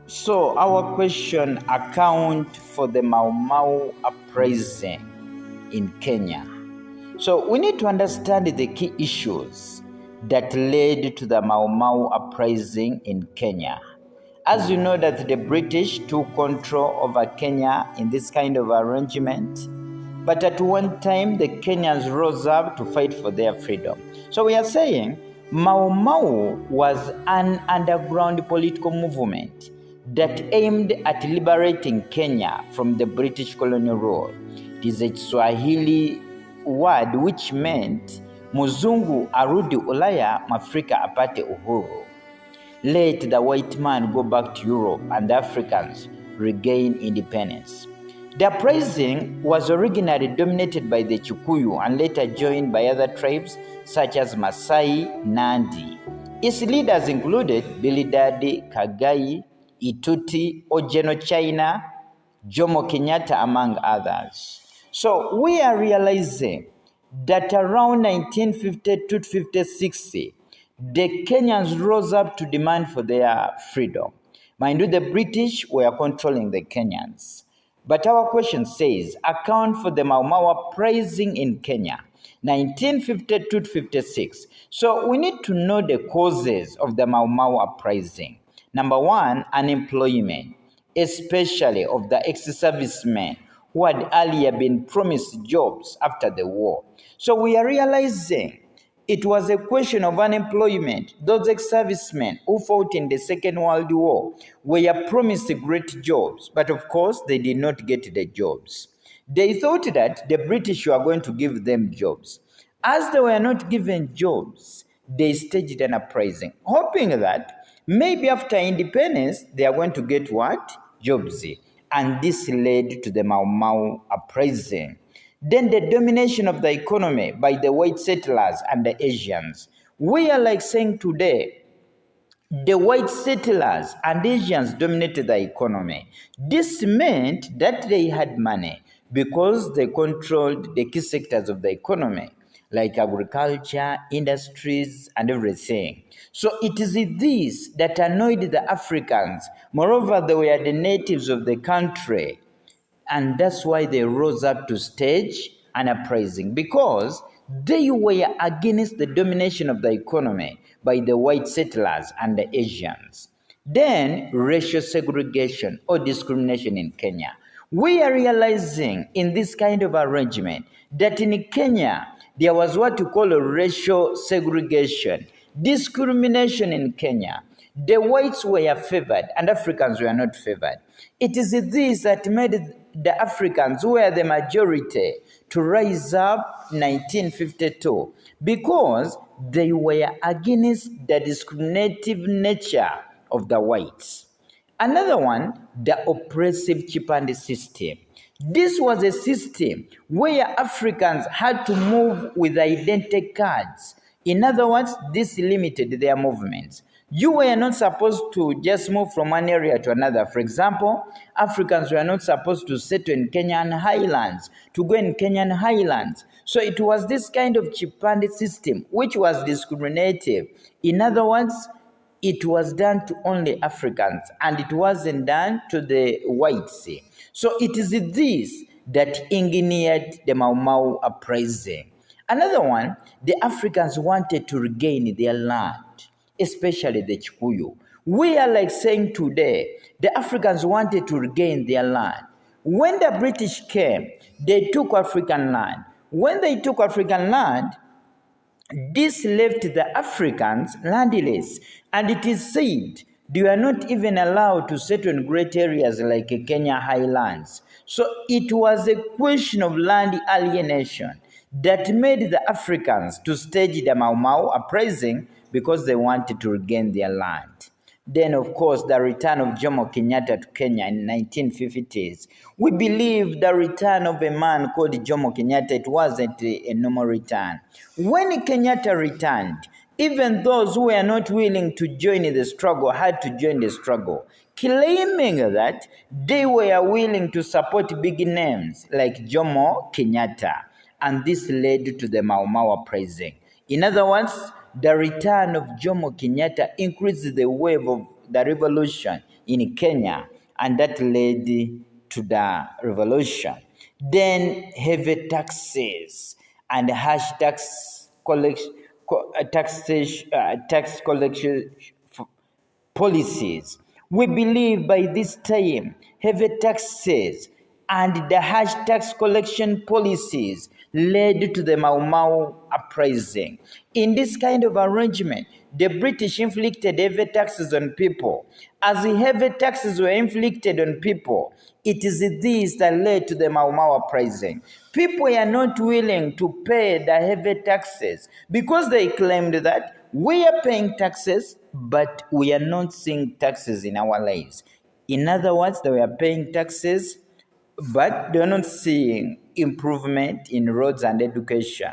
So our question: account for the Mau Mau uprising in Kenya. So we need to understand the key issues that led to the Mau Mau uprising in Kenya. As you know that the British took control over Kenya in this kind of arrangement, but at one time the Kenyans rose up to fight for their freedom. So we are saying Mau Mau was an underground political movement that aimed at liberating Kenya from the British colonial rule. It is a Swahili word which meant Muzungu arudi Ulaya, Mwafrika apate uhuru. Let the white man go back to Europe and Africans regain independence. The uprising was originally dominated by the Kikuyu and later joined by other tribes such as Masai, Nandi. Its leaders included Bilidadi, Kagai, Ituti, Ojeno China, Jomo Kenyatta, among others. So we are realizing that around 1950 to 1960, the Kenyans rose up to demand for their freedom. Mind you, the British were controlling the Kenyans. But our question says, account for the Mau Mau uprising in Kenya, 1952 to 1956. So we need to know the causes of the Mau Mau uprising. Number one, unemployment, especially of the ex-servicemen who had earlier been promised jobs after the war. So we are realizing it was a question of unemployment. Those ex-servicemen who fought in the Second World War were promised great jobs, but of course they did not get the jobs. They thought that the British were going to give them jobs. As they were not given jobs, they staged an uprising, hoping that maybe after independence they are going to get what? Jobs. And this led to the Mau Mau uprising. Then the domination of the economy by the white settlers and the Asians. We are like saying today, the white settlers and Asians dominated the economy. This meant that they had money because they controlled the key sectors of the economy, like agriculture, industries, and everything. So it is this that annoyed the Africans. Moreover, they were the natives of the country. And that's why they rose up to stage an uprising, because they were against the domination of the economy by the white settlers and the Asians. Then racial segregation or discrimination in Kenya. We are realizing in this kind of arrangement that in Kenya there was what you call a racial segregation, discrimination in Kenya. The whites were favored and Africans were not favored. It is this that made the Africans, who were the majority, to rise up 1952, because they were against the discriminative nature of the whites. Another one, the oppressive chipandi system. This was a system where Africans had to move with identity cards. In other words, this limited their movements. You were not supposed to just move from one area to another. For example, Africans were not supposed to settle in Kenyan highlands, to go in Kenyan highlands. So it was this kind of chipandi system which was discriminative. In other words, it was done to only Africans and it wasn't done to the whites. So it is this that engineered the Mau Mau uprising. Another one, the Africans wanted to regain their land, especially the Kikuyu. We are like saying today, the Africans wanted to regain their land. When the British came, they took African land. When they took African land, this left the Africans landless, and it is said they were not even allowed to settle in great areas like Kenya highlands. So it was a question of land alienation that made the Africans to stage the Mau Mau uprising, because they wanted to regain their land. Then, of course, the return of Jomo Kenyatta to Kenya in 1950s. We believe the return of a man called Jomo Kenyatta, it wasn't a normal return. When Kenyatta returned, even those who were not willing to join the struggle had to join the struggle, claiming that they were willing to support big names like Jomo Kenyatta. And this led to the Mau Mau uprising. In other words, the return of Jomo Kenyatta increased the wave of the revolution in Kenya, and that led to the revolution. Then heavy taxes and harsh tax collection, tax collection policies. We believe by this time, heavy taxes and the harsh tax collection policies led to the Mau Mau uprising. In this kind of arrangement, the British inflicted heavy taxes on people. As the heavy taxes were inflicted on people, it is this that led to the Mau Mau uprising. People are not willing to pay the heavy taxes because they claimed that we are paying taxes, but we are not seeing taxes in our lives. In other words, they were paying taxes, but they're not seeing improvement in roads and education.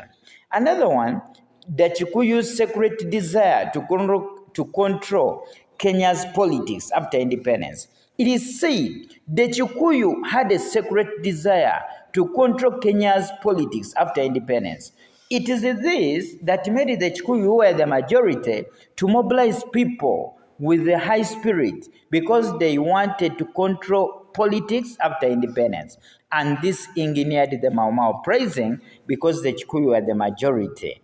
Another one, the Chikuyu's secret desire to control Kenya's politics after independence. It is said the Chikuyu had a secret desire to control Kenya's politics after independence. It is this that made the Chikuyu, who were the majority, to mobilize people with a high spirit because they wanted to control politics after independence. And this engineered the Mau Mau uprising because the Chikuyu were the majority.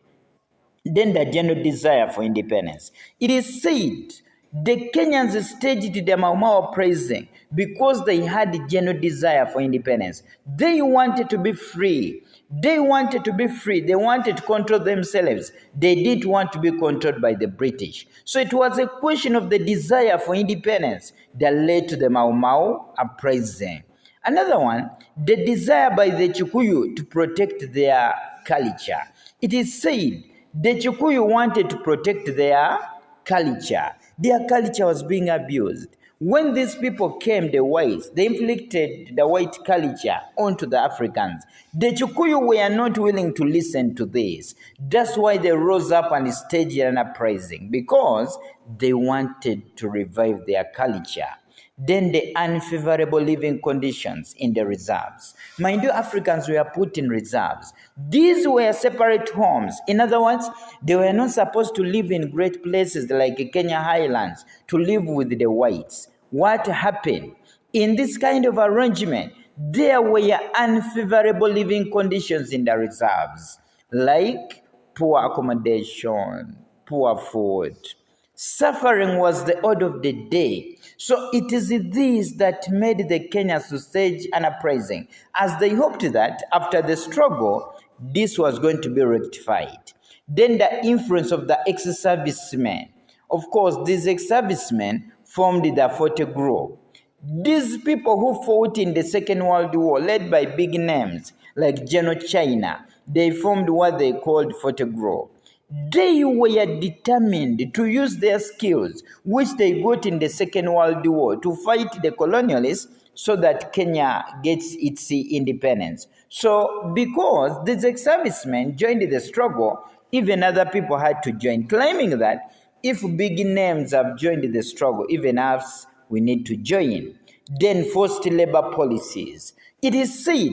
Then the general desire for independence. It is said the Kenyans staged the Mau Mau uprising because they had a genuine desire for independence. They wanted to be free. They wanted to be free. They wanted to control themselves. They didn't want to be controlled by the British. So it was a question of the desire for independence that led to the Mau Mau uprising. Another one, the desire by the Chikuyu to protect their culture. It is said the Chikuyu wanted to protect their culture. Their culture was being abused. When these people came, the whites, they inflicted the white culture onto the Africans. The Chikuyu were not willing to listen to this. That's why they rose up and staged an uprising, because they wanted to revive their culture. Then the unfavorable living conditions in the reserves. Mind you, Africans were put in reserves. These were separate homes. In other words, they were not supposed to live in great places like Kenya Highlands to live with the whites. What happened? In this kind of arrangement, there were unfavorable living conditions in the reserves, like poor accommodation, poor food. Suffering was the order of the day. So it is this that made the Kenyans to stage an uprising, as they hoped that after the struggle, this was going to be rectified. Then the influence of the ex-servicemen. Of course, these ex-servicemen formed the Forte Group. These people who fought in the Second World War, led by big names like General China, they formed what they called Forte Group. They were determined to use their skills, which they got in the Second World War, to fight the colonialists so that Kenya gets its independence. So because these ex-servicemen joined the struggle, even other people had to join, claiming that if big names have joined the struggle, even us, we need to join. Then forced labor policies. It is said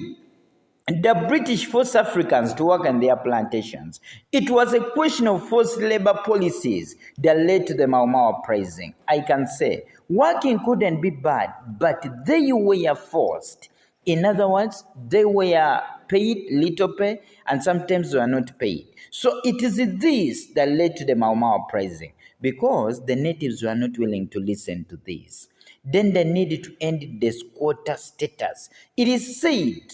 the British forced Africans to work on their plantations. It was a question of forced labor policies that led to the Mau Mau uprising. I can say working couldn't be bad, but they were forced. In other words, they were paid little pay, and sometimes they were not paid. So it is this that led to the Mau Mau uprising, because the natives were not willing to listen to this. Then they needed to end the squatter status. It is said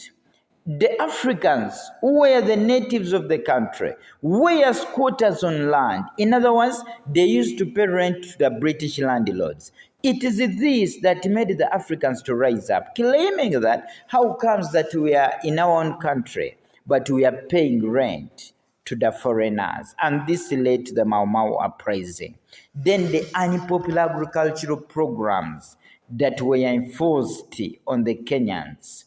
the Africans, who were the natives of the country, were squatters on land. In other words, they used to pay rent to the British landlords. It is this that made the Africans to rise up, claiming that how comes that we are in our own country, but we are paying rent to the foreigners? And this led to the Mau Mau uprising. Then the unpopular agricultural programs that were enforced on the Kenyans.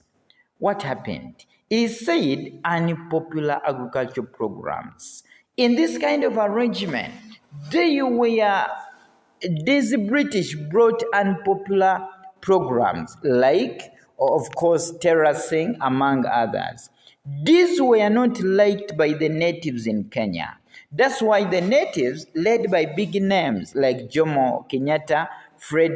What happened? It is said unpopular agricultural programs. In this kind of arrangement, these British brought unpopular programs like, of course, terracing, among others. These were not liked by the natives in Kenya. That's why the natives, led by big names like Jomo Kenyatta, Fred